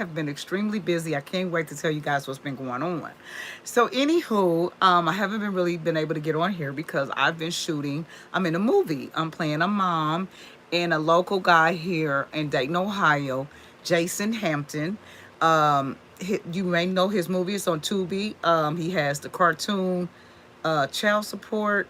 have been extremely busy. I can't wait to tell you guys what's been going on. So, anywho, I haven't been really been able to get on here because I've been shooting. I'm in a movie. I'm playing a mom and a local guy here in Dayton, Ohio, Jason Hampton. You may know his movie. It's on Tubi. He has the cartoon, Child Support,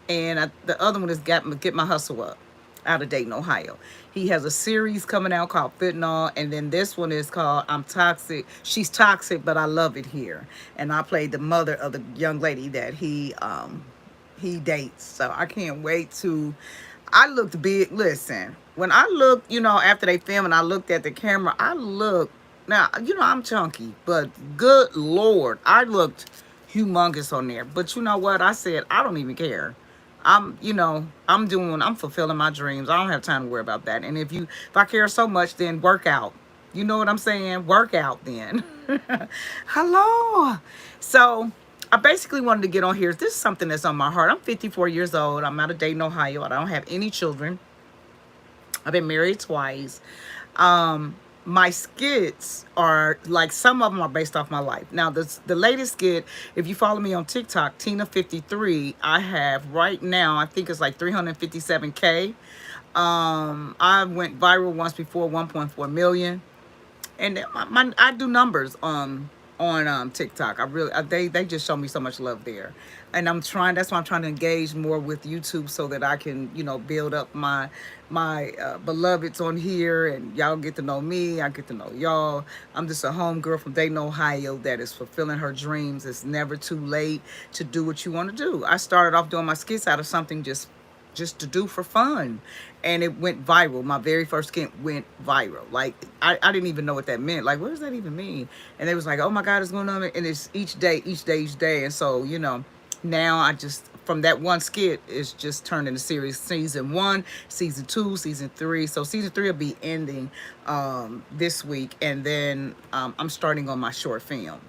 and the other one is Get My Hustle Up, out of Dayton, Ohio. He has a series coming out called Fentanyl, and then this one is called I'm Toxic. She's toxic, but I love it here. And I played the mother of the young lady that he dates. So I can't wait to. I looked big. Listen, when I looked, after they filmed, and I looked at the camera, I looked. Now, I'm chunky, but good Lord, I looked humongous on there. But you know what? I said, I don't even care. I'm fulfilling my dreams. I don't have time to worry about that. And if I care so much, then work out. You know what I'm saying? Work out then. Hello. So I basically wanted to get on here. This is something that's on my heart. I'm 54 years old. I'm out of Dayton, Ohio. I don't have any children. I've been married twice. My skits are like, some of them are based off my life. Now, the latest skit, if you follow me on TikTok, Tina53, I have right now, I think it's like 357K. I went viral once before, 1.4 million. And I do numbers on TikTok. They just show me so much love there, and That's why I'm trying to engage more with YouTube so that I can build up my beloveds on here, and y'all get to know me. I get to know y'all. I'm just a homegirl from Dayton, Ohio that is fulfilling her dreams. It's never too late to do what you want to do. I started off doing my skits out of something just to do for fun, and it went viral. My very first skit went viral. Like, I didn't even know what that meant. Like, what does that even mean? And they was like, oh my god, it's going on. And it's each day, and so now I just, from that one skit, it's just turned into series. Season 1, season 2, season 3. So season 3 will be ending this week, and then I'm starting on my short film.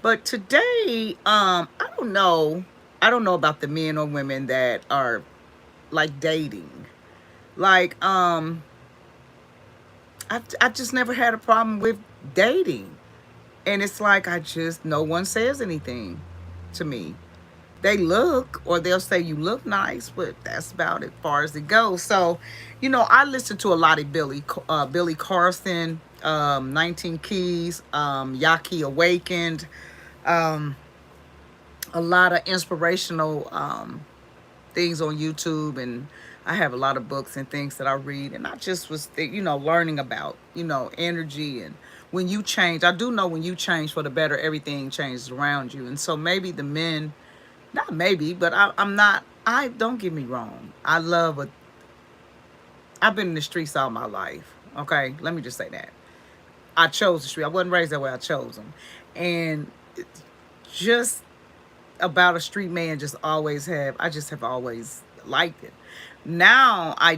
But today, I don't know about the men or women that are like dating. Like, I've just never had a problem with dating. And it's like, no one says anything to me. They look, or they'll say you look nice, but that's about as far as it goes. So, I listen to a lot of Billy Carson, 19 Keys, Yaki Awakened, um, a lot of inspirational things on YouTube, and I have a lot of books and things that I read, and I just was learning about energy, and when you change. I do know when you change for the better, everything changes around you. And so maybe the men, not maybe, but I'm not. I don't get me wrong. I've been in the streets all my life. Okay, let me just say that I chose the street. I wasn't raised that way. I chose them, and just about a street man, I just have always liked it. Now I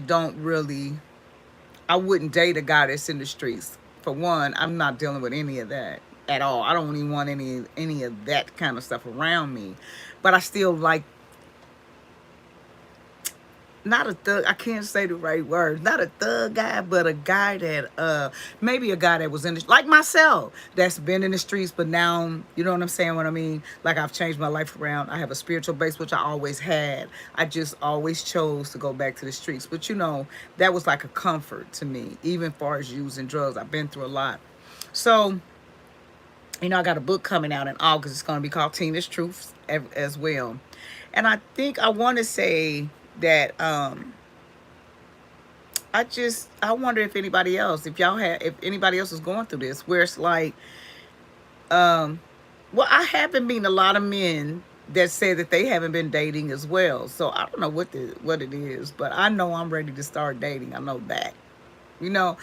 wouldn't date a guy that's in the streets. For one, I'm not dealing with any of that at all. I don't even want any of that kind of stuff around me. But I still like, not a thug, I can't say the right words, not a thug guy, but a guy that maybe a guy that was in the, like myself, that's been in the streets, but now, you know what I'm saying, what I mean, like, I've changed my life around. I have a spiritual base, which I always had. I just always chose to go back to the streets, but that was like a comfort to me, even far as using drugs. I've been through a lot. So I got a book coming out in August. It's going to be called Teenage Truths as well. And I think I want to say that I wonder if anybody else, if anybody else is going through this, where it's like, well, I have been meeting a lot of men that say that they haven't been dating as well. So I don't know what it is, but I know I'm ready to start dating. I know that, you know,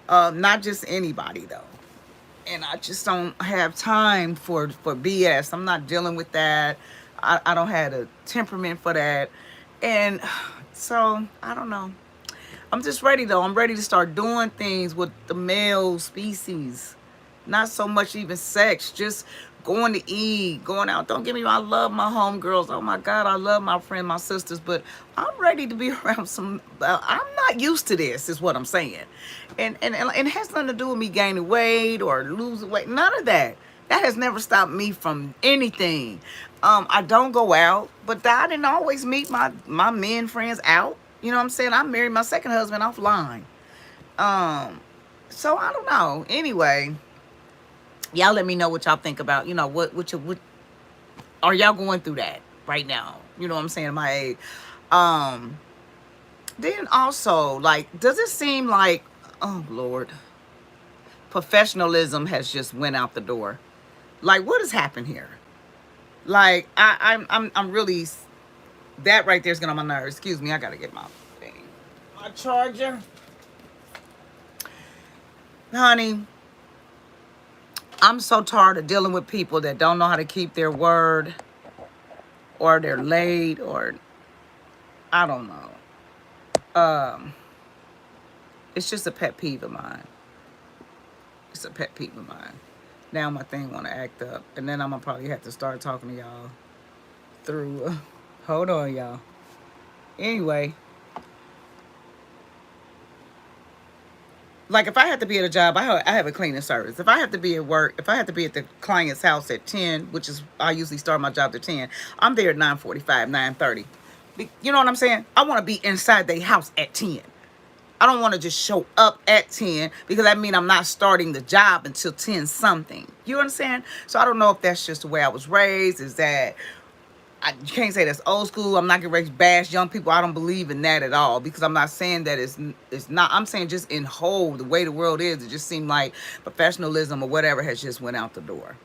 not just anybody though. And I just don't have time for BS. I'm not dealing with that. I don't have a temperament for that. And so I don't know. I'm just ready though. I'm ready to start doing things with the male species. Not so much even sex, just going to eat, going out. Don't get me wrong, I love my homegirls. Oh my God, I love my friend, my sisters, but I'm ready to be around some, I'm not used to this, is what I'm saying. And it has nothing to do with me gaining weight or losing weight, none of that. That has never stopped me from anything. I don't go out, but I didn't always meet my men friends out. You know what I'm saying? I married my second husband offline. So I don't know. Anyway, y'all let me know what y'all think about, what are y'all going through that right now? You know what I'm saying? My age. Um, then also, like, does it seem like, oh Lord, professionalism has just went out the door? Like, what has happened here? Like, I'm really, that right there is getting on my nerves. Excuse me, I gotta get my thing, my charger, honey. I'm so tired of dealing with people that don't know how to keep their word, or they're late, or I don't know. It's just a pet peeve of mine. It's a pet peeve of mine. Now my thing want to act up, and then I'm gonna probably have to start talking to y'all through. Hold on, y'all. Anyway, like if I have to be at a job, I have a cleaning service. If I have to be at work, if I have to be at the client's house at 10, which is I usually start my job at 10, I'm there at 9:45, 9:30. You know what I'm saying? I want to be inside their house at 10. I don't want to just show up at 10 because that means I'm not starting the job until 10 something. You understand? So I don't know if that's just the way I was raised. Is that, you can't say that's old school. I'm not going to bash young people. I don't believe in that at all, because I'm not saying that it's not. I'm saying just in whole, the way the world is, it just seemed like professionalism or whatever has just went out the door.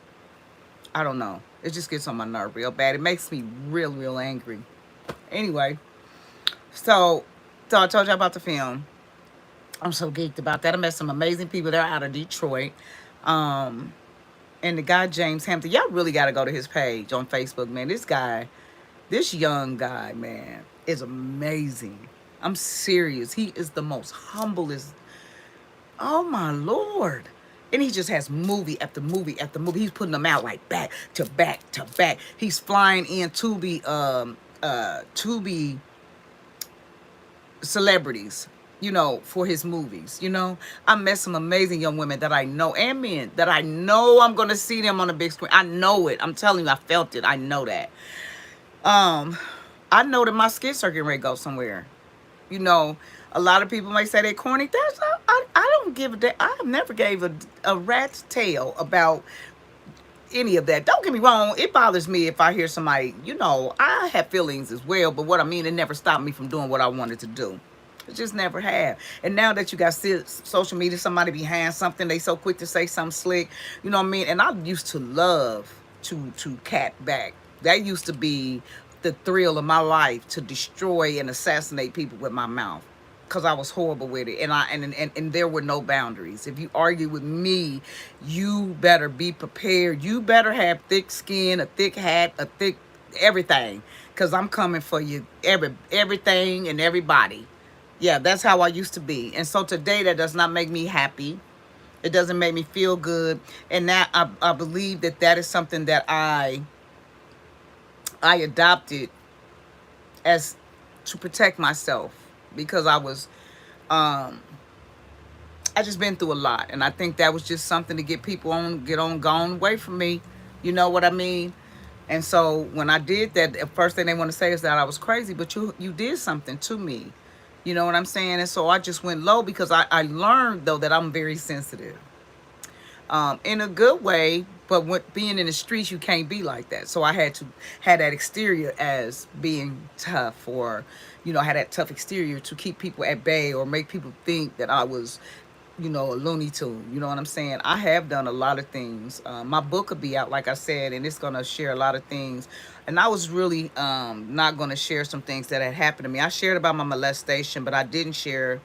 I don't know. It just gets on my nerve real bad. It makes me real, real angry. Anyway, so I told you about the film. I'm so geeked about that. I met some amazing people. They're out of Detroit. And the guy, James Hampton, y'all really got to go to his page on Facebook, man. This young guy, man, is amazing. I'm serious. He is the most humblest. Oh, my Lord. And he just has movie after movie after movie. He's putting them out like back to back to back. He's flying in to be celebrities, for his movies. I met some amazing young women that I know, and men that I know I'm going to see them on the big screen. I know it. I'm telling you, I felt it. I know that. I know that my skits are getting ready to go somewhere. A lot of people may say they're corny. I don't give a damn. I have never gave a rat's tail about any of that. Don't get me wrong. It bothers me if I hear somebody, I have feelings as well. But what I mean, it never stopped me from doing what I wanted to do. It just never have. And now that you got social media, somebody behind something, they so quick to say something slick. You know what I mean? And I used to love to cat back. That used to be the thrill of my life, to destroy and assassinate people with my mouth, because I was horrible with it. And there were no boundaries. If you argue with me, you better be prepared. You better have thick skin, a thick hat, a thick everything, because I'm coming for you, everything and everybody. Yeah, that's how I used to be. And so today, that does not make me happy. It doesn't make me feel good. And that I believe that is something that I adopted as to protect myself, because I just been through a lot. And I think that was just something to get people gone away from me. You know what I mean? And so when I did that, the first thing they want to say is that I was crazy, but you did something to me. You know what I'm saying? And so I just went low, because I learned, though, that I'm very sensitive. In a good way, but being in the streets, you can't be like that. So I had to have that exterior as being tough, or, had that tough exterior to keep people at bay, or make people think that I was, a Looney Tune. You know what I'm saying? I have done a lot of things. My book will be out, like I said, and it's going to share a lot of things. And I was really not going to share some things that had happened to me. I shared about my molestation, but I didn't share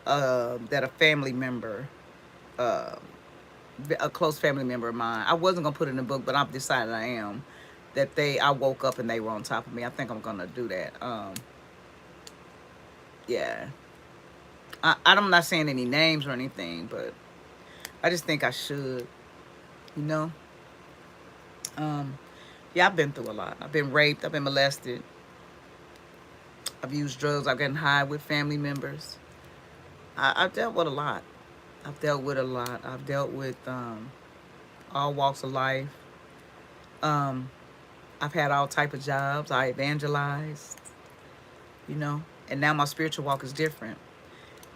that a family member, a close family member of mine, I wasn't going to put it in the book, but I've decided I am, that I woke up and they were on top of me. I think I'm going to do that. Yeah. I'm not saying any names or anything, but I just think I should, Um, yeah, I've been through a lot. I've been raped. I've been molested. I've used drugs. I've gotten high with family members. I've dealt with a lot. I've dealt with a lot. I've dealt with all walks of life. Um, I've had all type of jobs. I evangelized, you know, and now my spiritual walk is different.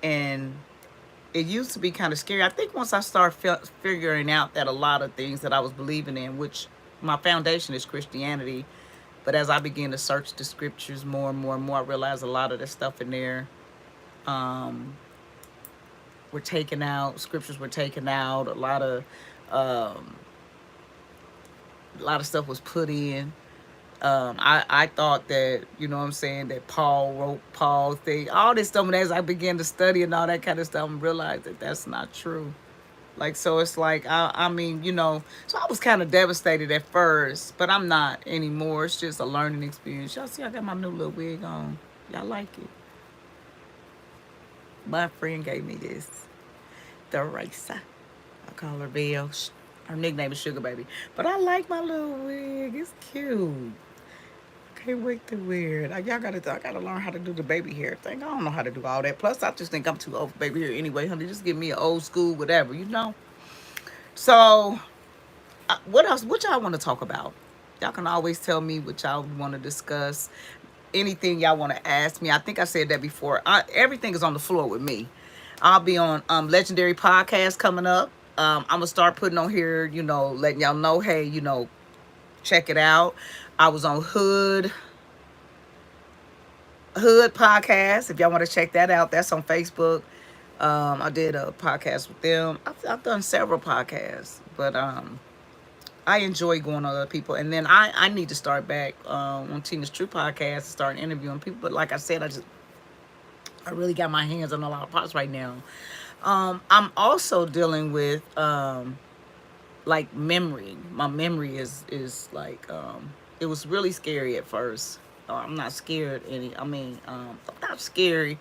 And it used to be kind of scary. I think once I started figuring out that a lot of things that I was believing in, which my foundation is Christianity, but as I began to search the scriptures more and more and more, I realized a lot of the stuff in there um, were taken out. Scriptures were taken out. Um, a lot of stuff was put in. I thought that, you know what I'm saying, that Paul wrote Paul thing, all this stuff. And as I began to study and all that kind of stuff, I realized that that's not true. Like, so it's like, I mean, you know, so I was kind of devastated at first, but I'm not anymore. It's just a learning experience. Y'all see, I got my new little wig on. Y'all like it? My friend gave me this, the Racer. I call her Belle. Her nickname is Sugar Baby. But I like my little wig. It's cute. Can't wait to wear it. I gotta learn how to do the baby hair thing. I don't know how to do all that. Plus, I just think I'm too old for baby hair anyway, honey. Just give me an old school, whatever, you know. So, what else? What y'all want to talk about? Y'all can always tell me what y'all want to discuss. Anything y'all want to ask me. I think I said that before. Everything is on the floor with me. I'll be on Legendary Podcast coming up. I'm gonna start putting on here, you know, letting y'all know, hey, you know, check it out. I was on Hood Podcast. If y'all want to check that out, that's on Facebook. I did a podcast with them. I've done several podcasts, but I enjoy going on other people. And then I need to start back on Tina's True Podcast and start interviewing people. But like I said, I really got my hands on a lot of pots right now. I'm also dealing with like memory. My memory is like it was really scary at first. I'm not scared any. I mean, not scary.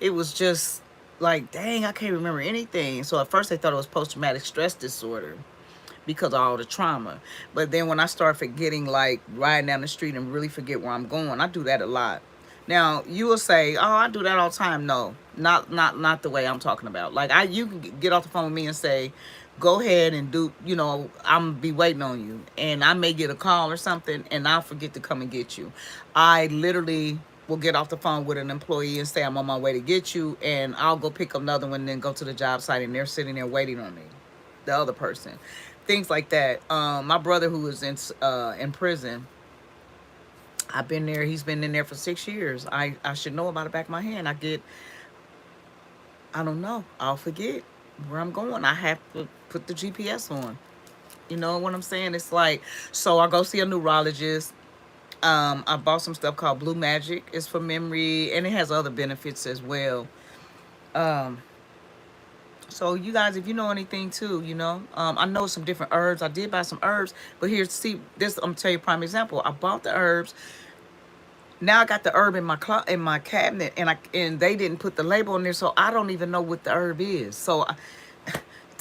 It was just like, dang, I can't remember anything. So at first they thought it was post-traumatic stress disorder because of all the trauma. But then when I start forgetting, like riding down the street and really forget where I'm going, I do that a lot. Now you will say, "Oh, I do that all the time." No, not the way I'm talking about. Like you can get off the phone with me and say, "Go ahead and do." You know, I'm be waiting on you, and I may get a call or something, and I'll forget to come and get you. I literally will get off the phone with an employee and say I'm on my way to get you, and I'll go pick up another one, and then go to the job site, and they're sitting there waiting on me, the other person, things like that. My brother who was in prison, I've been there. He's been in there for 6 years. I should know about the back of my hand. I don't know. I'll forget where I'm going. I have to put the GPS on. You know what I'm saying? It's like, so I go see a neurologist. I bought some stuff called Blue Magic. It's for memory, and it has other benefits as well. Um, so you guys, if you know anything too, you know, I know some different herbs. I did buy some herbs, but here's see this. I'm gonna tell you a prime example. I bought the herbs. Now I got the herb in in my cabinet, and they didn't put the label on there, so I don't even know what the herb is. So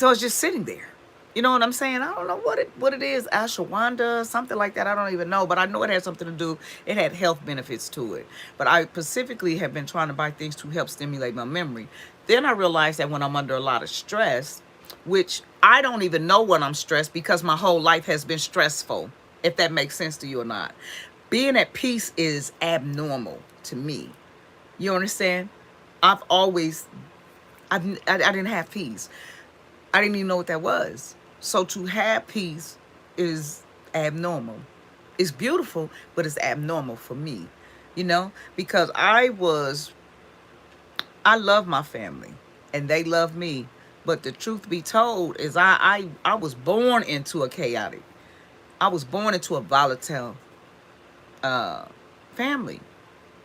it's just sitting there. You know what I'm saying? I don't know what it is. Ashwagandha, something like that. I don't even know, but I know it had something to do. It had health benefits to it. But I specifically have been trying to buy things to help stimulate my memory. Then I realized that when I'm under a lot of stress, which I don't even know when I'm stressed because my whole life has been stressful, if that makes sense to you or not. Being at peace is abnormal to me. You understand? I've always, I didn't have peace. I didn't even know what that was. So to have peace is abnormal. It's beautiful, but it's abnormal for me, you know, because I love my family and they love me. But the truth be told is I was born into a chaotic. I was born into a volatile uh, family,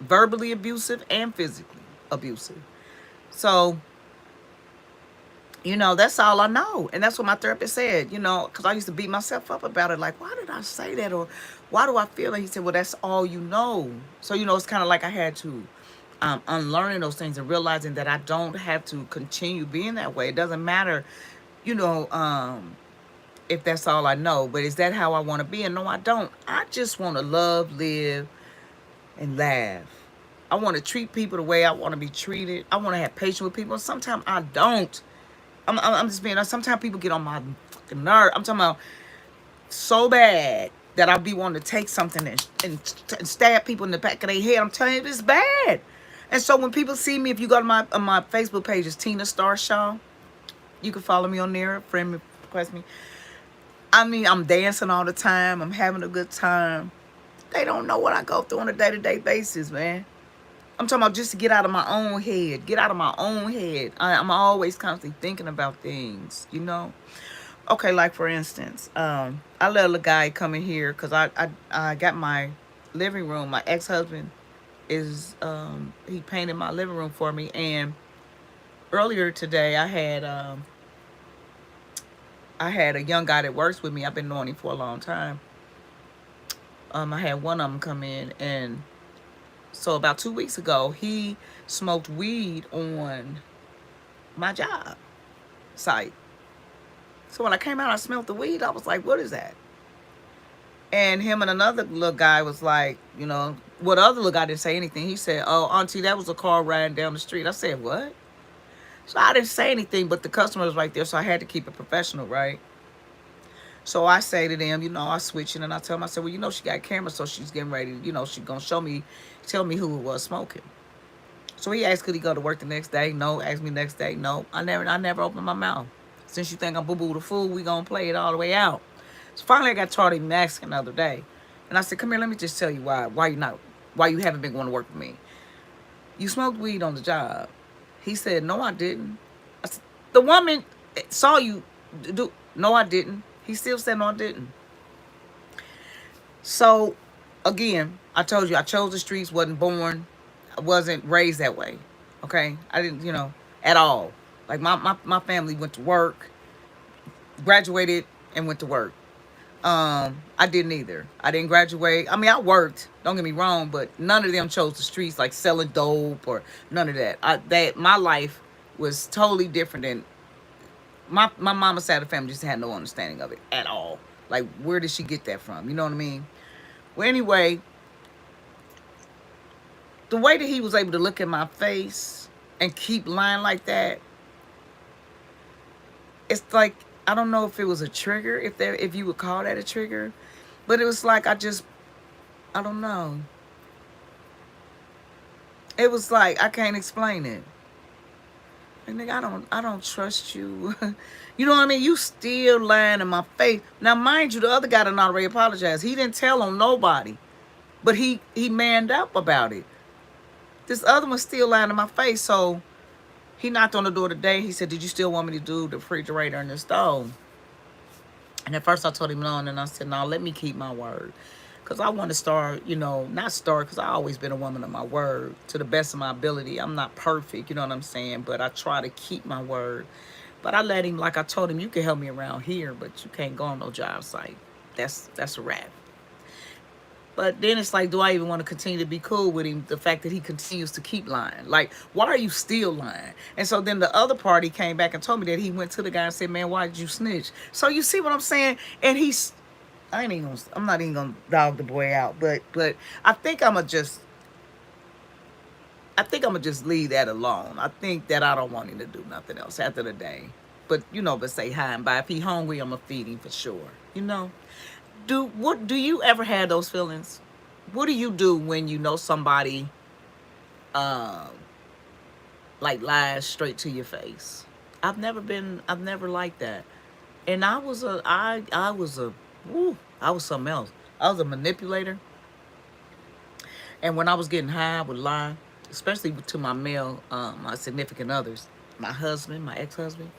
verbally abusive and physically abusive. So, you know, that's all I know. And that's what my therapist said, you know, because I used to beat myself up about it. Like, why did I say that? Or why do I feel that? He said, well, that's all you know. So, you know, it's kind of like I had to unlearning those things and realizing that I don't have to continue being that way. It doesn't matter, you know, if that's all I know. But is that how I want to be? And no, I don't. I just want to love, live, and laugh. I want to treat people the way I want to be treated. I want to have patience with people. Sometimes I don't. I'm just being honest. Sometimes people get on my fucking nerve. I'm talking about so bad that I'll be wanting to take something and stab people in the back of their head. I'm telling you, it's bad. And so when people see me, if you go to my Facebook page, it's Tina Star Shaw. You can follow me on there. Friend me, request me. I mean, I'm dancing all the time. I'm having a good time. They don't know what I go through on a day-to-day basis, man. I'm talking about just to get out of my own head. Get out of my own head. I'm always constantly thinking about things, you know? Okay, like for instance, I let a guy come in here because I got my living room. My ex-husband is, he painted my living room for me. And earlier today, I had a young guy that works with me. I've been knowing him for a long time. I had one of them come in, and so about 2 weeks ago, he smoked weed on my job site. So when I came out, I smelled the weed. I was like, what is that? And him and another little guy was like, you know, what other little guy didn't say anything. He said, oh, auntie, that was a car riding down the street. I said, what? So I didn't say anything, but the customer was right there, so I had to keep it professional, right? So I say to them, you know, I switch it, and I tell them, I said, well, you know, she got cameras, so she's getting ready, you know, she's going to tell me who it was smoking. So he asked, could he go to work the next day? No. Asked me next day. No. I never opened my mouth. Since you think I'm boo-boo the fool, we going to play it all the way out. So finally I got tired of him asking the other day. And I said, come here, let me just tell you why you haven't been going to work with me. You smoked weed on the job. He said, no, I didn't. I said, the woman saw you do. No, I didn't. He still said, no, I didn't. So, again, I told you, I chose the streets, wasn't born, I wasn't raised that way. Okay? I didn't, you know, at all. Like, my family went to work, graduated, and went to work. I didn't either. I didn't graduate. I mean, I worked, don't get me wrong, but none of them chose the streets, like selling dope or none of that. My life was totally different than my mama's side of the family. Just had no understanding of it at all. Like, where did she get that from? You know what I mean? Well, anyway, the way that he was able to look at my face and keep lying like that, it's like, I don't know if it was a trigger, if you would call that a trigger, but it was like I don't know. It was like I can't explain it. And nigga, I don't trust you. You know what I mean? You still lying in my face. Now, mind you, the other guy done already apologized. He didn't tell on nobody, but he manned up about it. This other one still lying in my face, so he knocked on the door today. He said, did you still want me to do the refrigerator and the stove? And at first I told him no, and then I said, no, let me keep my word. Because I want to start, you know, not start, because I've always been a woman of my word to the best of my ability. I'm not perfect, you know what I'm saying? But I try to keep my word. But I let him, like I told him, you can help me around here, but you can't go on no job site. That's a wrap. But then it's like, do I even want to continue to be cool with him? The fact that he continues to keep lying. Like, why are you still lying? And so then the other party came back and told me that he went to the guy and said, man, why did you snitch? So you see what I'm saying? And I'm not even gonna dog the boy out, but I think I'm gonna just leave that alone. I think that I don't want him to do nothing else after the day. But you know, but say hi and bye. If he hungry, I'm gonna feed him for sure. You know? Do you ever have those feelings? What do you do when you know somebody like lies straight to your face? I've never liked that. And I was something else. I was a manipulator. And when I was getting high, I would lie, especially to my my significant others, my husband, my ex-husband.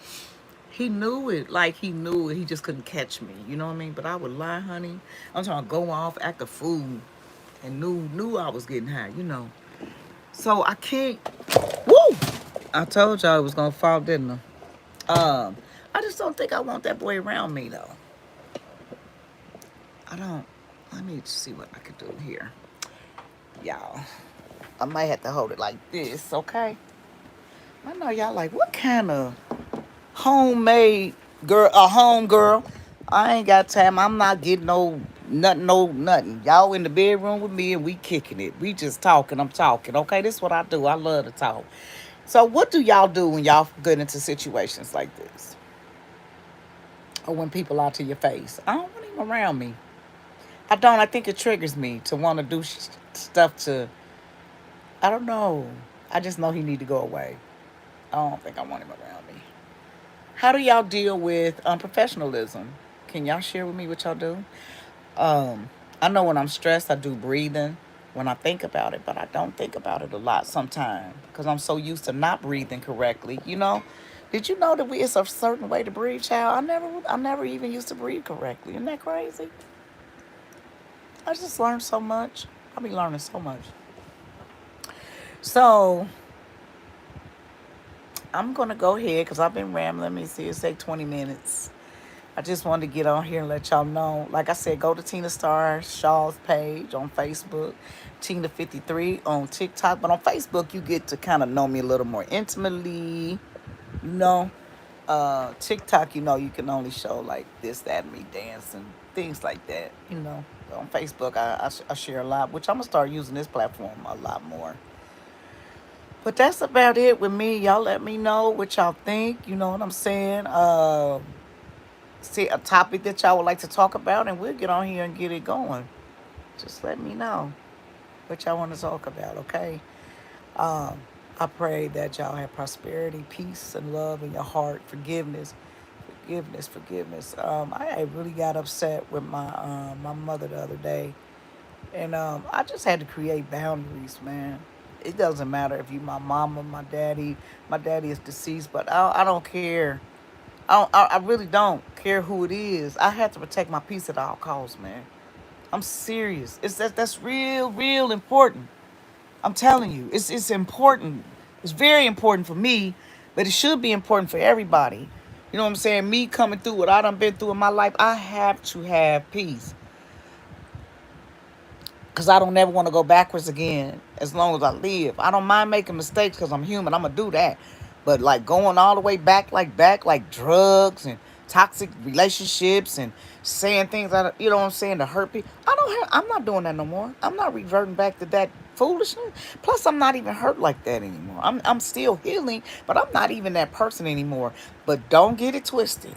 He knew it. Like, he knew it. He just couldn't catch me. You know what I mean? But I would lie, honey. I'm trying to go off, act a fool, and knew I was getting high, you know. So I can't. Woo! I told y'all it was gonna fall, didn't I? I just don't think I want that boy around me, though. I don't. Let me see what I can do here, y'all. I might have to hold it like this, okay? I know y'all like, what kind of homemade girl, a home girl? I ain't got time. I'm not getting no nothing, no nothing. Y'all in the bedroom with me and we kicking it. We just talking. I'm talking. Okay, this is what I do. I love to talk. So what do y'all do when y'all get into situations like this? Or when people lie to your face? I don't want him around me. I don't. I think it triggers me to want to do stuff to, I don't know. I just know he need to go away. I don't think I want him around me. How do y'all deal with unprofessionalism? Can y'all share with me what y'all do? Um, I know when I'm stressed, I do breathing when I think about it, but I don't think about it a lot sometimes because I'm so used to not breathing correctly. Did you know that it's a certain way to breathe, child? I never even used to breathe correctly. Isn't that crazy? I just learned so much. I be learning so much. So I'm gonna go ahead because I've been rambling. Let me see, it's like 20 minutes. I just wanted to get on here and let y'all know. Like I said, go to Tina Star Shaw's page on Facebook, Tina53 on TikTok. But on Facebook, you get to kind of know me a little more intimately. You know, TikTok, you can only show like this, that, and me dancing, things like that. On Facebook, I share a lot, which I'm gonna start using this platform a lot more. But that's about it with me. Y'all let me know what y'all think. You know what I'm saying? See a topic that y'all would like to talk about, and we'll get on here and get it going. Just let me know what y'all want to talk about, okay? Um, I pray that y'all have prosperity, peace, and love in your heart, forgiveness. I really got upset with my mother the other day, and I just had to create boundaries, man. It doesn't matter if you my mama, my daddy. My daddy is deceased, but I don't care. I really don't care who it is. I have to protect my peace at all costs, man. I'm serious. That's real important. I'm telling you, it's important. It's very important for me, but it should be important for everybody. You know what I'm saying? Me coming through what I done been through in my life, I have to have peace. Because I don't ever want to go backwards again as long as I live. I don't mind making mistakes because I'm human. I'm going to do that. But like going all the way back like drugs and toxic relationships and saying things that, you know what I'm saying, to hurt people. I'm not doing that no more. I'm not reverting back to that foolishness. Plus, I'm not even hurt like that anymore. I'm still healing, but I'm not even that person anymore. But don't get it twisted.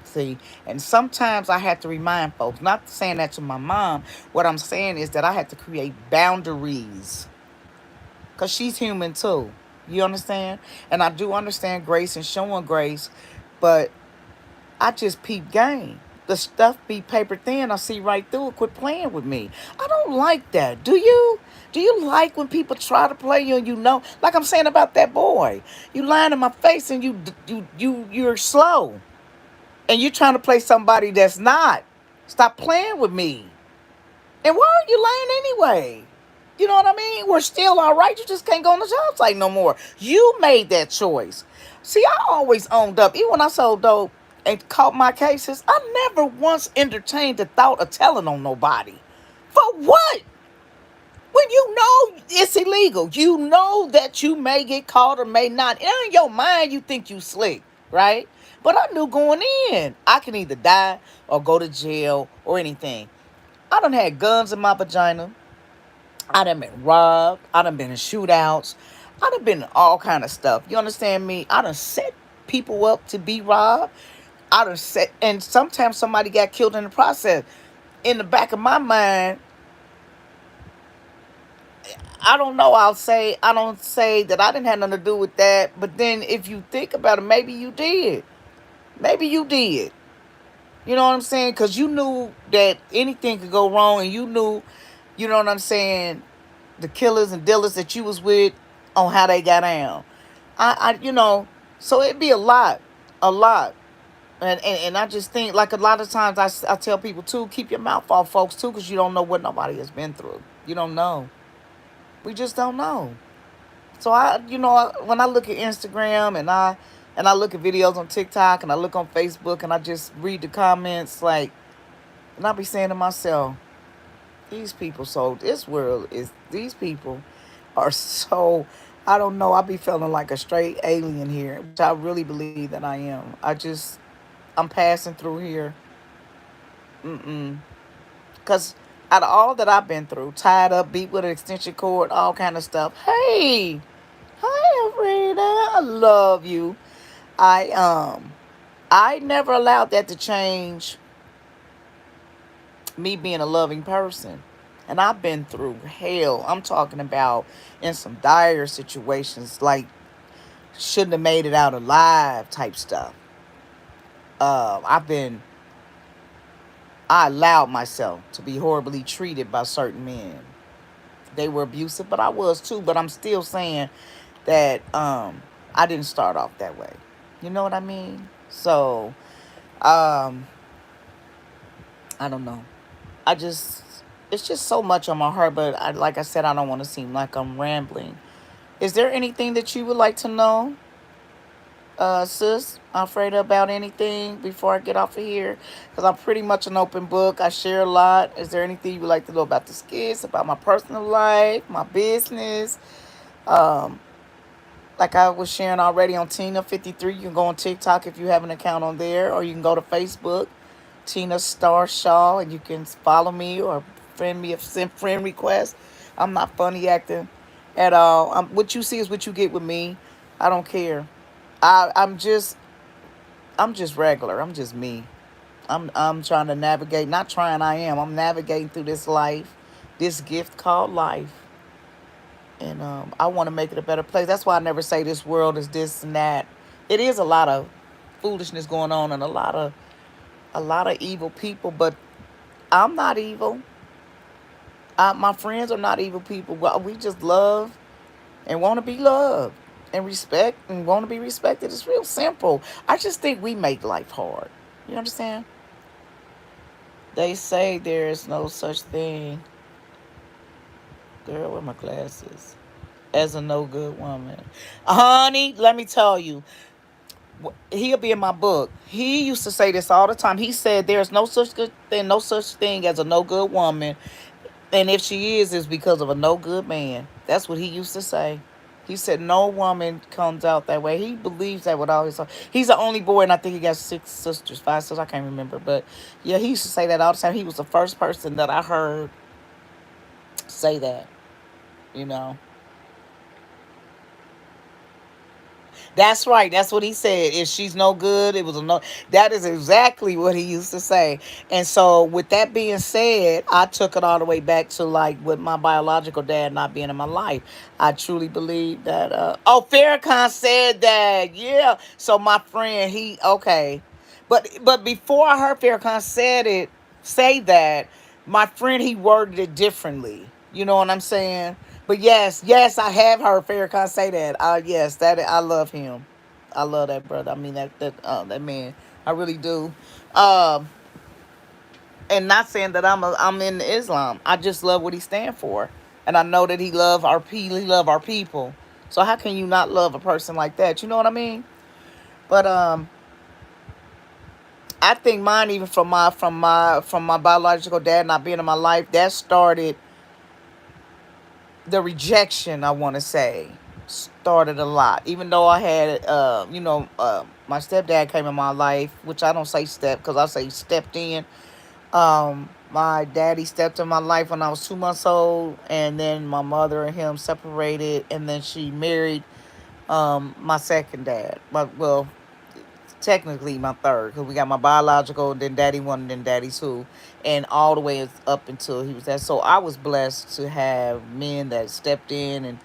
See, and sometimes I had to remind folks, not saying that to my mom. What I'm saying is that I had to create boundaries because she's human too. You understand? And I do understand grace and showing grace, but I just peep game. The stuff be paper thin. I see right through it. Quit playing with me. I don't like that. Do you? Do you like when people try to play you and like I'm saying about that boy? You lying in my face and you're slow. And you're trying to play somebody that's not. Stop playing with me. And why are you lying anyway? You know what I mean? We're still all right. You just can't go on the job site no more. You made that choice. See, I always owned up. Even when I sold dope and caught my cases, I never once entertained the thought of telling on nobody. For what? When you know it's illegal. You know that you may get caught or may not. And in your mind, you think you slick, right? But I knew going in, I can either die or go to jail or anything. I done had guns in my vagina. I done been robbed. I done been in shootouts. I done been in all kind of stuff. You understand me? I done set people up to be robbed. I done set, and sometimes somebody got killed in the process. In the back of my mind, I don't know. I don't say that I didn't have nothing to do with that. But then if you think about it, maybe you did. Maybe you did. You know what I'm saying? Because you knew that anything could go wrong, and you knew, you know what I'm saying, the killers and dealers that you was with on how they got down. So it'd be a lot. And I just think, like a lot of times I tell people too, keep your mouth off folks too, because you don't know what nobody has been through. You don't know. We just don't know. So when I look at Instagram and I look at videos on TikTok and I look on Facebook and I just read the comments, like, and I be saying to myself, these people are so, I don't know, I be feeling like a straight alien here, which I really believe that I am. I'm passing through here. Because out of all that I've been through, tied up, beat with an extension cord, all kind of stuff. Hey, hi, Rita. I love you. I I never allowed that to change me being a loving person. And I've been through hell. I'm talking about in some dire situations, like shouldn't have made it out alive type stuff. I've been I allowed myself to be horribly treated by certain men. They were abusive, but I was too. But I'm still saying that I didn't start off that way. You know what I mean? So um, I don't know. I just it's just so much on my heart. But like I said, I don't want to seem like I'm rambling. Is there anything that you would like to know, sis? Afraid about anything before I get off of here? Because I'm pretty much an open book. I share a lot. Is there anything you would like to know about the skits, about my personal life, my business? Um, like I was sharing already on Tina53. You can go on TikTok if you have an account on there, or you can go to Facebook, Tina Star Shaw, and you can follow me or friend me, send friend requests. I'm not funny acting at all. What you see is what you get with me. I don't care. I'm just regular. I'm just me. I'm trying to navigate. Not trying. I am. I'm navigating through this life, this gift called life, and I want to make it a better place. That's why I never say this world is this and that. It is a lot of foolishness going on and a lot of evil people, but I'm not evil. My friends are not evil people. Well, we just love and want to be loved and respect and want to be respected. It's real simple. I just think we make life hard. You understand? They say there is no such thing, girl, with my glasses, as a no good woman. Honey, let me tell you, he'll be in my book. He used to say this all the time. He said there's no such thing as a no good woman, and if she is, it's because of a no good man. That's what he used to say. He said no woman comes out that way. He believes that with all his heart. He's the only boy, and I think he got 6 sisters, 5 sisters. I can't remember, but yeah, he used to say that all the time. He was the first person that I heard say that. You know. That's right. That's what he said. If she's no good, it was a no. That is exactly what he used to say. And so, with that being said, I took it all the way back to like with my biological dad not being in my life. I truly believe that. Oh, Farrakhan said that. Yeah. So my friend, he okay, but before I heard Farrakhan say that, my friend he worded it differently. You know what I'm saying? But yes, yes, I have heard Farrakhan say that. Yes, that I love him. I love that brother. I mean that man. I really do. Um, and not saying that I'm in Islam. I just love what he stand for, and I know that he love our people. So how can you not love a person like that? You know what I mean? But I think mine even from my biological dad not being in my life that started the rejection, I want to say, started a lot. Even though I had, my stepdad came in my life, which I don't say step because I say stepped in. My daddy stepped in my life when I was 2 months old, and then my mother and him separated, and then she married my second dad. But well, technically my third, because we got my biological, then daddy one, and then daddy two, and all the way up until he was that. So I was blessed to have men that stepped in and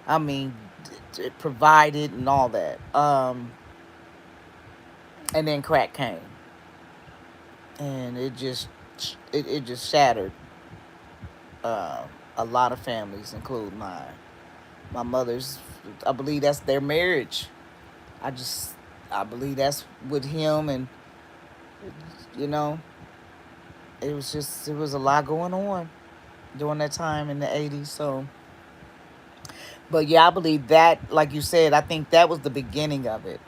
I mean provided and all that. And then crack came, and it just shattered a lot of families, including mine. My mother's, I believe that's their marriage. I just I believe that's with him, and you know it was a lot going on during that time in the 80s. So but yeah, I believe that, like you said, I think that was the beginning of it.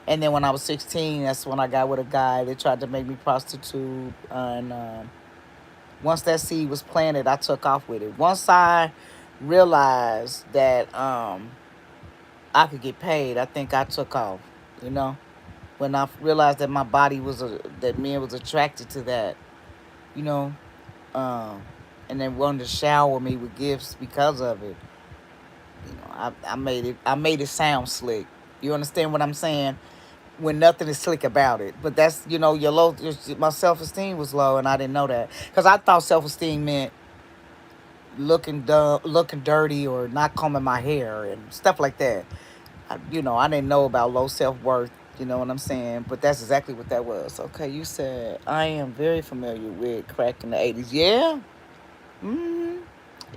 And then when I was 16, that's when I got with a guy that tried to make me prostitute. And once that seed was planted, I took off with it. Once I realized that I could get paid, I think I took off, you know? when I realized that my body was that men was attracted to that, you know, um, and then wanted to shower me with gifts because of it. I made it sound slick. You understand what I'm saying? When nothing is slick about it. But that's, your my self esteem was low, and I didn't know that because I thought self esteem meant looking dumb, looking dirty, or not combing my hair and stuff like that. I didn't know about low self worth. You know what I'm saying? But that's exactly what that was. Okay, you said I am very familiar with crack in the '80s. Yeah. Mm-hmm.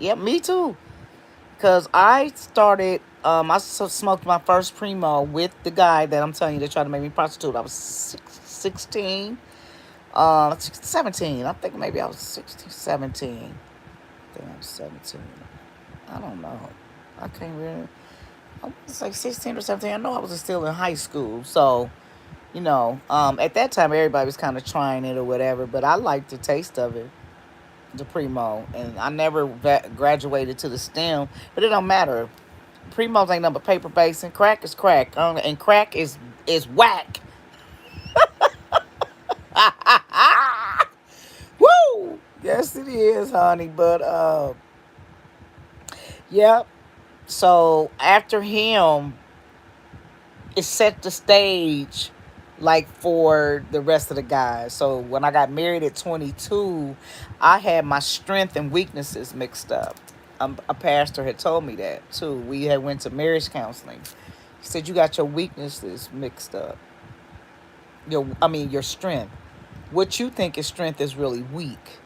Yeah, me too. Cause I started, smoked my first primo with the guy that I'm telling you that tried to make me prostitute. I was 16, 17. I think maybe I was 16, 17. I think I was 17. I don't know. I can't really. I was like 16 or 17. I know I was still in high school. So, at that time everybody was kind of trying it or whatever. But I liked the taste of it, the primo, and I never graduated to the stem. But it don't matter. Primos ain't nothing but paper base, and crack is crack, and crack is whack. Woo! Yes, it is, honey. But yep. So after him, it set the stage like for the rest of the guys. So when I got married at 22, I had my strength and weaknesses mixed up. A pastor had told me that too. We had went to marriage counseling. He said you got your weaknesses mixed up. Your strength. What you think is strength is really weak.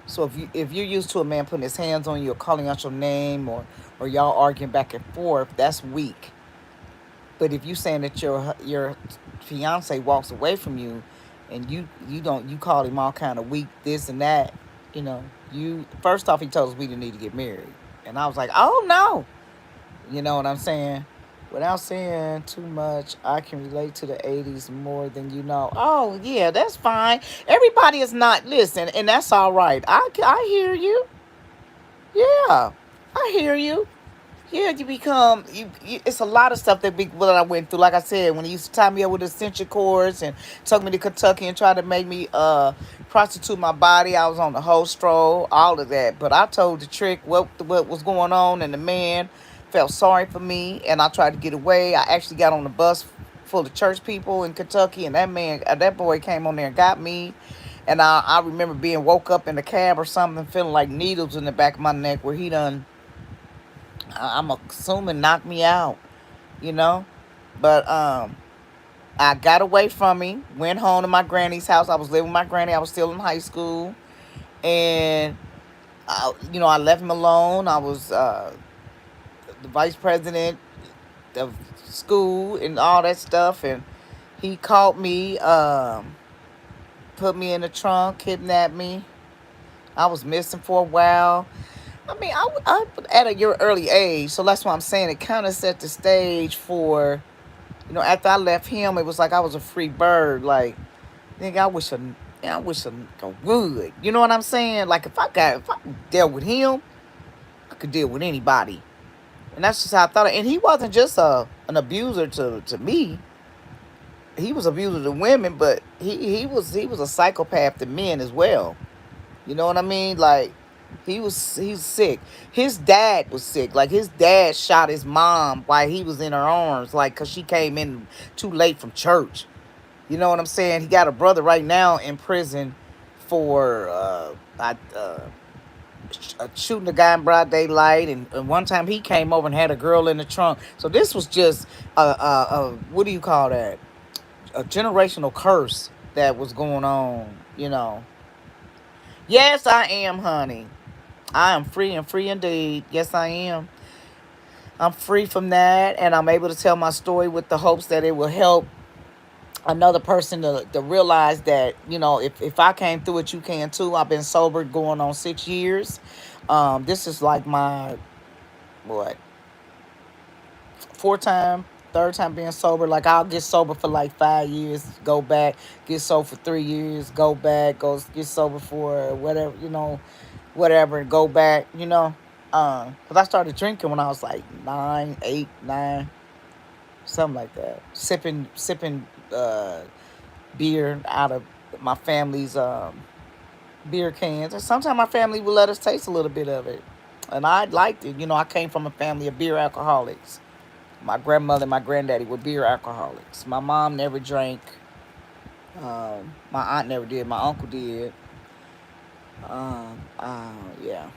So if you're used to a man putting his hands on you or calling out your name, or y'all arguing back and forth, that's weak. But if you saying that your fiance walks away from you, and you call him all kind of weak, this and that, you first off he told us we didn't need to get married, and I was like, oh no, you know what I'm saying. Without saying too much, I can relate to the '80s more than you know. Oh yeah, that's fine. Everybody is not listen, and that's all right. I hear you. Yeah, I hear you. Yeah, you become it's a lot of stuff that I went through. Like I said, when he used to tie me up with extension cords and took me to Kentucky and tried to make me prostitute my body, I was on the whole stroll, all of that. But I told the trick what was going on, and the man felt sorry for me, and I tried to get away. I actually got on the bus full of church people in Kentucky, and that boy came on there and got me. And I remember being woke up in the cab or something, feeling like needles in the back of my neck, where he done, I'm assuming, knocked me out, you know. But I got away from him, went home to my granny's house. I was living with my granny. I was still in high school, and I left him alone. I was the vice president of school and all that stuff, and he caught me, put me in the trunk, kidnapped me. I was missing for a while. I at a your early age, so that's why I'm saying it kind of set the stage for, after I left him, it was like I was a free bird. Like, nigga, I wish a would. You know what I'm saying? Like, if I dealt with him, I could deal with anybody. And that's just how I thought. And he wasn't just an abuser to me. He was an abuser to women, but he was a psychopath to men as well. You know what I mean? Like, he's sick. His dad was sick. Like, his dad shot his mom while he was in her arms, like, cause she came in too late from church. You know what I'm saying? He got a brother right now in prison for shooting a guy in broad daylight, and one time he came over and had a girl in the trunk. So this was just what do you call that? A generational curse that was going on. Yes, I am, honey. I am free and free indeed. Yes, I am. I'm free from that, and I'm able to tell my story with the hopes that it will help another person to realize that, if I came through it, you can too. I've been sober going on 6 years. This is like my, what, third time being sober. Like, I'll get sober for like 5 years, go back, get sober for 3 years, go back, go get sober for whatever, and go back, because I started drinking when I was like 9, 8, 9, something like that. Sipping beer out of my family's beer cans, and sometimes my family would let us taste a little bit of it, and I liked it. I came from a family of beer alcoholics. My grandmother and my granddaddy were beer alcoholics. My mom never drank. My aunt never did. My uncle did. Yeah.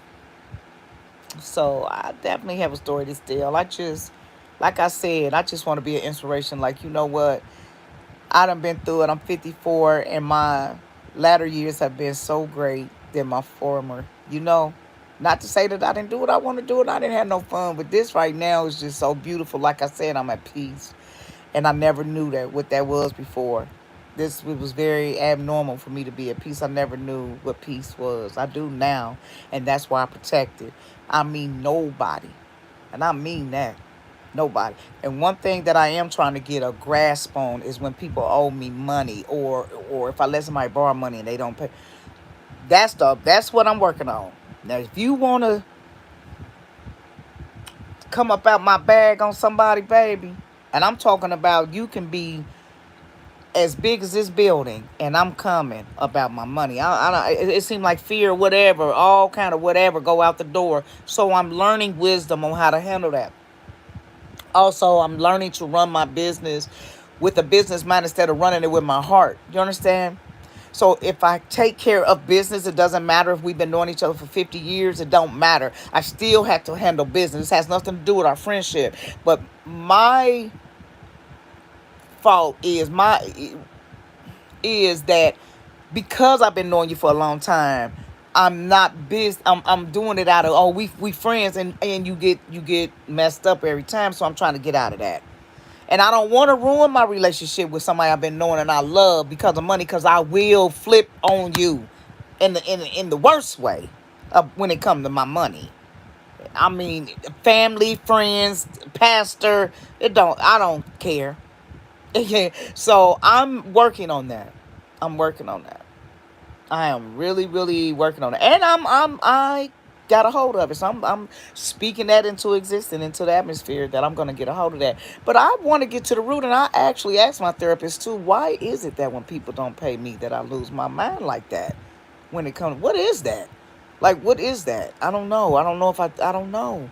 So I definitely have a story to tell. Like I said, I just want to be an inspiration. Like, you know what? I done been through it. I'm 54, and my latter years have been so great than my former. Not to say that I didn't do what I want to do and I didn't have no fun, but this right now is just so beautiful. Like I said, I'm at peace, and I never knew that what that was before. This it was very abnormal for me to be at peace. I never knew what peace was. I do now, and that's why I protect it. I mean nobody, and I mean that. Nobody. And one thing that I am trying to get a grasp on is when people owe me money, or if I let somebody borrow money and they don't pay. That's what I'm working on. Now, if you want to come up out my bag on somebody, baby, and I'm talking about you can be as big as this building, and I'm coming about my money. It seemed like fear, whatever, all kind of whatever, go out the door. So I'm learning wisdom on how to handle that. Also, I'm learning to run my business with a business mind instead of running it with my heart. You understand? So if I take care of business, it doesn't matter if we've been knowing each other for 50 years. It don't matter. I still have to handle business. It has nothing to do with our friendship. But my fault is that because I've been knowing you for a long time, I'm not busy. I'm doing it out of, oh, we friends, and you get messed up every time. So I'm trying to get out of that. And I don't want to ruin my relationship with somebody I've been knowing and I love because of money, because I will flip on you in the worst way when it comes to my money. I mean, family, friends, pastor, I don't care. Yeah. So I'm working on that. I'm working on that. I am really, really working on it, and I got a hold of it. So I'm speaking that into existence, into the atmosphere, that I'm gonna get a hold of that. But I want to get to the root, and I actually asked my therapist too, why is it that when people don't pay me, that I lose my mind like that? When it comes, what is that? Like, what is that? I don't know. I don't know if I don't know.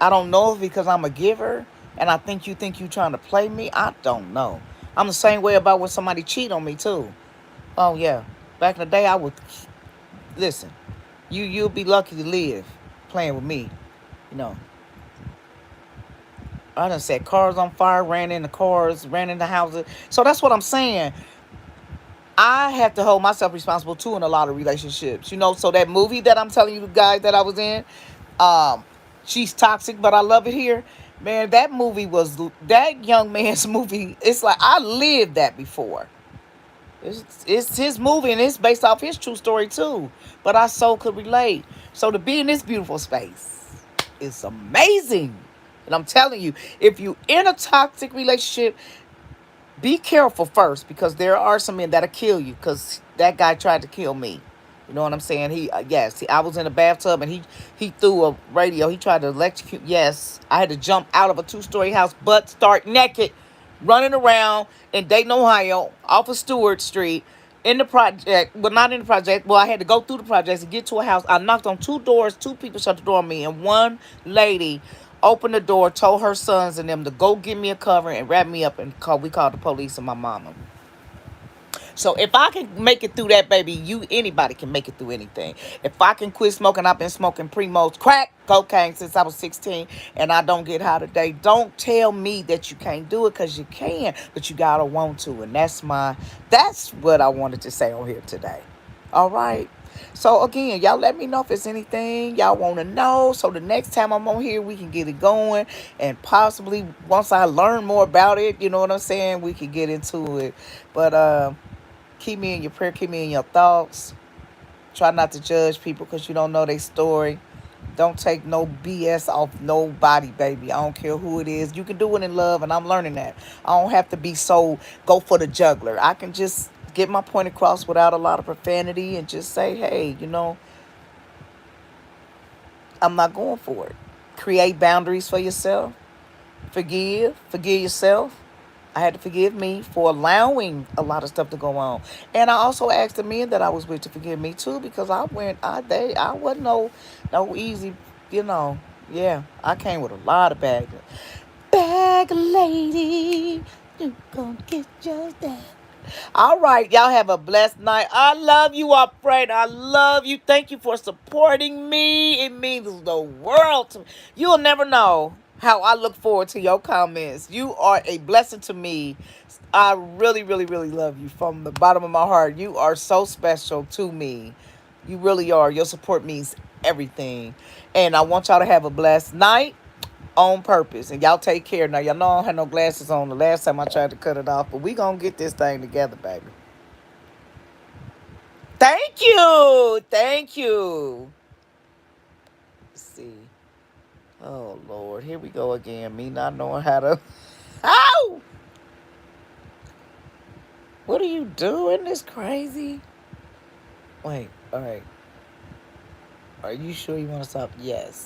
I don't know if because I'm a giver, and I think you trying to play me. I don't know. I'm the same way about when somebody cheat on me too. Oh yeah. Back in the day, I would listen. You'll be lucky to live playing with me. You know, I done set cars on fire, ran into cars, ran into houses. So that's what I'm saying. I have to hold myself responsible too in a lot of relationships. So that movie that I'm telling you guys that I was in, um, she's toxic, but I love it here. Man, that movie was that young man's movie. It's like I lived that before. It's his movie, and it's based off his true story too. But I so could relate. So to be in this beautiful space is amazing. And I'm telling you, if you in a toxic relationship, be careful first, because there are some men that'll kill you. Because that guy tried to kill me. You know what I'm saying? Yes, I was in a bathtub, and he threw a radio. He tried to electrocute. Yes, I had to jump out of a 2-story house, butt start naked, running around in Dayton, Ohio, off of Stewart Street, in the project. Well, not in the project. Well, I had to go through the projects to get to a house. I knocked on 2 doors. 2 people shut the door on me, and one lady opened the door, told her sons and them to go get me a cover and wrap me up, and we called the police and my mama. So if I can make it through that, baby, anybody can make it through anything. If I can quit smoking, I've been smoking Primos, crack, cocaine since I was 16, and I don't get high today. Don't tell me that you can't do it, because you can, but you gotta want to. And that's what I wanted to say on here today. All right. So again, y'all let me know if there's anything y'all want to know. So the next time I'm on here, we can get it going. And possibly once I learn more about it, you know what I'm saying, we can get into it. But keep me in your prayer. Keep me in your thoughts. Try not to judge people because you don't know their story. Don't take no BS off nobody, baby. I don't care who it is. You can do it in love, and I'm learning that. I don't have to be so go for the juggler. I can just get my point across without a lot of profanity and just say, hey, I'm not going for it. Create boundaries for yourself. Forgive yourself. I had to forgive me for allowing a lot of stuff to go on. And I also asked the men that I was with to forgive me too, because I wasn't no easy, you know. Yeah, I came with a lot of baggage. Bag lady, you gonna get yours down. All right, y'all have a blessed night. I love you, Upgrade. I love you. Thank you for supporting me. It means the world to me. You'll never know how I look forward to your comments. You are a blessing to me. I really, really, really love you from the bottom of my heart. You are so special to me. You really are. Your support means everything. And I want y'all to have a blessed night on purpose. And y'all take care. Now, y'all know I don't have no glasses on the last time I tried to cut it off, but we gonna get this thing together, baby. Thank you. Thank you. Let's see. Oh, Lord. Here we go again. Me not knowing how to... Ow! What are you doing? This crazy? Wait. All right. Are you sure you want to stop? Yes.